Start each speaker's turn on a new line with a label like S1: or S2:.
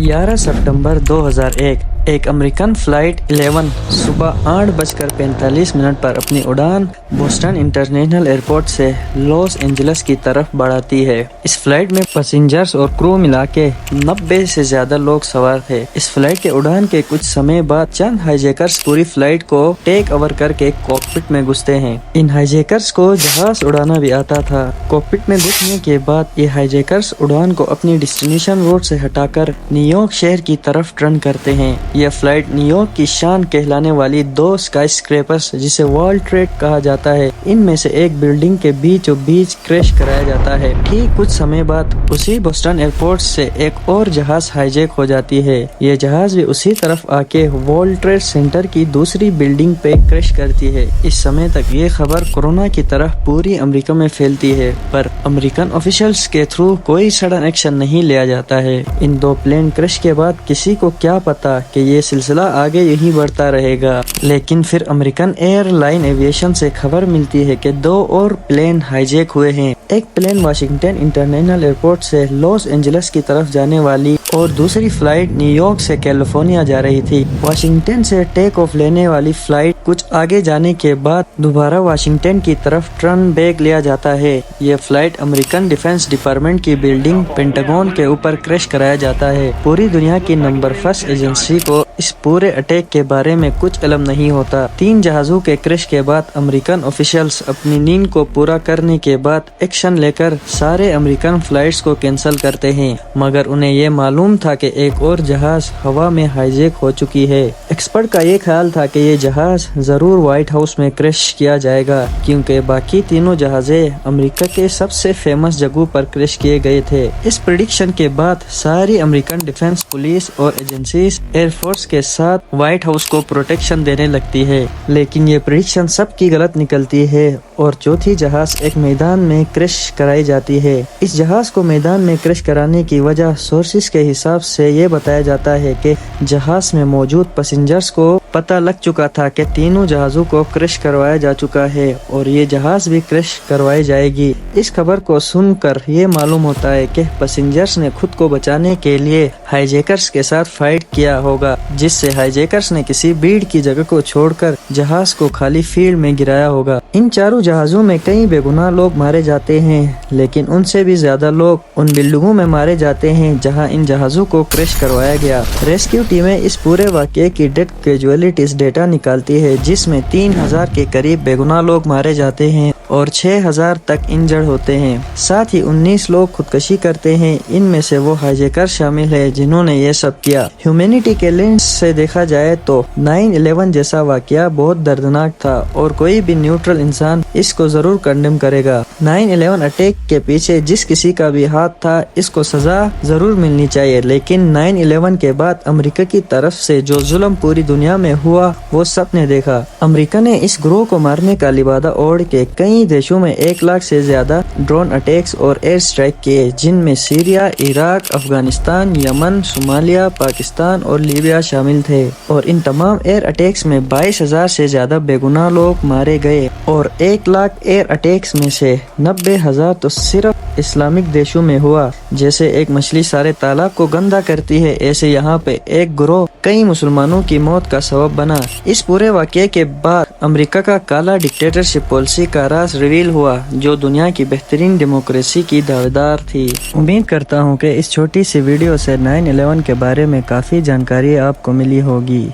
S1: 11 सितंबर 2001 एक American flight 11 सुबह 8:45 पर अपनी उड़ान बोस्टन इंटरनेशनल एयरपोर्ट से लॉस एंजल्स की तरफ बढ़ाती है। इस फ्लाइट में पैसेंजर्स और क्रू मिला के 90 से ज्यादा लोग सवार थे। इस फ्लाइट के उड़ान के कुछ समय बाद चंद हाईजैकर्स पूरी फ्लाइट को टेक ओवर करके कॉकपिट में घुसते हैं। इन हाईजैकर्स को जहाज उड़ाना भी आता था। कॉकपिट में घुसने के बाद ये हाईजैकर्स उड़ान को अपनी डेस्टिनेशन रोड से हटाकर न्यूयॉर्क शहर की तरफ टर्न करते हैं। यह फ्लाइट न्यूयॉर्क की शान कहलाने वाली 2 स्काई स्क्रैपर्स जिसे वर्ल्ड ट्रेड कहा जाता है, इनमें से एक बिल्डिंग के बीचों बीच क्रैश कराया जाता है। ठीक कुछ समय बाद उसी बोस्टन एयरपोर्ट से एक और जहाज हाईजैक हो जाती है। यह जहाज भी उसी तरफ आके वर्ल्ड ट्रेड सेंटर की दूसरी बिल्डिंग पे क्रैश करती है। इस समय तक ये खबर कोरोना की तरह पूरी अमेरिका में फैलती है, पर अमेरिकन ऑफिशियल्स के थ्रू कोई सडन एक्शन नहीं लिया जाता है। इन 2 प्लेन क्रैश के बाद किसी को क्या पता कि ये सिलसिला आगे यही बढ़ता रहेगा। लेकिन फिर अमेरिकन एयरलाइन एविएशन से खबर मिलती है कि 2 और प्लेन हाईजैक हुए हैं। एक प्लेन वाशिंगटन इंटरनेशनल एयरपोर्ट से लॉस एंजल्स की तरफ जाने वाली और दूसरी फ्लाइट न्यूयॉर्क से कैलिफोर्निया जा रही थी। वाशिंगटन से टेक ऑफ लेने वाली फ्लाइट कुछ आगे जाने के बाद दोबारा वाशिंगटन की तरफ टर्न बैक लिया जाता है। यह फ्लाइट अमेरिकन डिफेंस डिपार्टमेंट की बिल्डिंग पेंटागन के ऊपर क्रैश कराया जाता है। पूरी दुनिया की नंबर 1 एजेंसी को इस पूरे अटैक के बारे में कुछ इल्म नहीं होता। 3 जहाजों के क्रैश के बाद अमेरिकन ऑफिशियल्स अपनी नींद को पूरा करने के बाद एक्शन लेकर सारे अमेरिकन फ्लाइट्स को कैंसिल करते हैं, मगर उन्हें ये मालूम था कि एक और जहाज हवा में हाईजैक हो चुकी है। एक्सपर्ट का ये ख्याल था कि ये जहाज जरूर व्हाइट हाउस में क्रैश किया जाएगा, क्योंकि बाकी तीनों जहाजे अमेरिका के सबसे फेमस जगहों पर क्रैश किए गए थे। इस प्रेडिक्शन के बाद सारी अमेरिकन डिफेंस, पुलिस और एजेंसीज एयरफोर्स के साथ व्हाइट हाउस को प्रोटेक्शन देने लगती है। लेकिन ये प्रेडिक्शन सबकी गलत निकलती है और चौथी जहाज एक मैदान में क्रैश कराई जाती है। इस जहाज को मैदान में क्रैश कराने की वजह सोर्सेज के हिसाब से ये बताया जाता है कि जहाज में मौजूद पैसेंजर्स को पता लग चुका था कि तीनों जहाजों को क्रैश करवाया जा चुका है और ये जहाज भी क्रैश करवाई जाएगी। इस खबर को सुनकर ये मालूम होता है कि पैसेंजर्स ने खुद को बचाने के लिए हाईजैकर्स के साथ फाइट किया होगा, जिससे हाईजैकर्स ने किसी भीड़ की जगह को छोड़कर जहाज को खाली फील्ड में गिराया होगा। इन चारों जहाजों में कई बेगुनाह लोग मारे जाते हैं, लेकिन उनसे भी ज्यादा लोग उन बिल्डिंगों में मारे जाते हैं जहां इन जहाजों को क्रैश करवाया गया। रेस्क्यू टीमें इस पूरे वाकये की डेथ कैजुअलिटीज डेटा निकालती है, जिसमें 3000 के करीब बेगुनाह लोग मारे जाते हैं और 6000 तक इंजर्ड होते हैं। साथ ही 19 लोग खुदकुशी करते हैं। इनमें से वो हाईजैकर शामिल है जिन्होंने ये सब किया। ह्यूमैनिटी के लेंस से देखा जाए तो 9/11 जैसा वाकया बहुत दर्दनाक था और कोई भी न्यूट्रल इंसान इसको जरूर कंडेम करेगा। 9/11 अटैक के पीछे जिस किसी का भी हाथ था, इसको सजा जरूर मिलनी चाहिए। लेकिन 9/11 के बाद अमेरिका की तरफ से जो जुल्म पूरी दुनिया में हुआ, वो सब ने देखा। अमेरिका ने इस ग्रोह को मारने का लिबादा ओढ़ के कई देशों में 1 लाख से ज्यादा ड्रोन अटैक्स और एयर स्ट्राइक किए, जिनमें Syria, Iraq, Afghanistan, Yemen, Somalia, Pakistan और लीबिया शामिल थे। और इन तमाम एयर अटैक्स में 22,000 से ज्यादा बेगुनाह लोग मारे गए और 1 लाख एयर अटैक्स में से 90,000 तो सिर्फ इस्लामिक देशों में हुआ। जैसे एक मछली सारे तालाब को गंदा करती है, ऐसे यहाँ पे एक ग्रोह कई मुसलमानों की मौत का सबब बना। इस पूरे वाकये के बाद अमेरिका का काला डिक्टेटरशिप पॉलिसी का राज रिवील हुआ, जो दुनिया की बेहतरीन डेमोक्रेसी की दावेदार थी। उम्मीद करता हूँ कि इस छोटी सी वीडियो से 9/11 के बारे में काफी जानकारी आपको मिली होगी।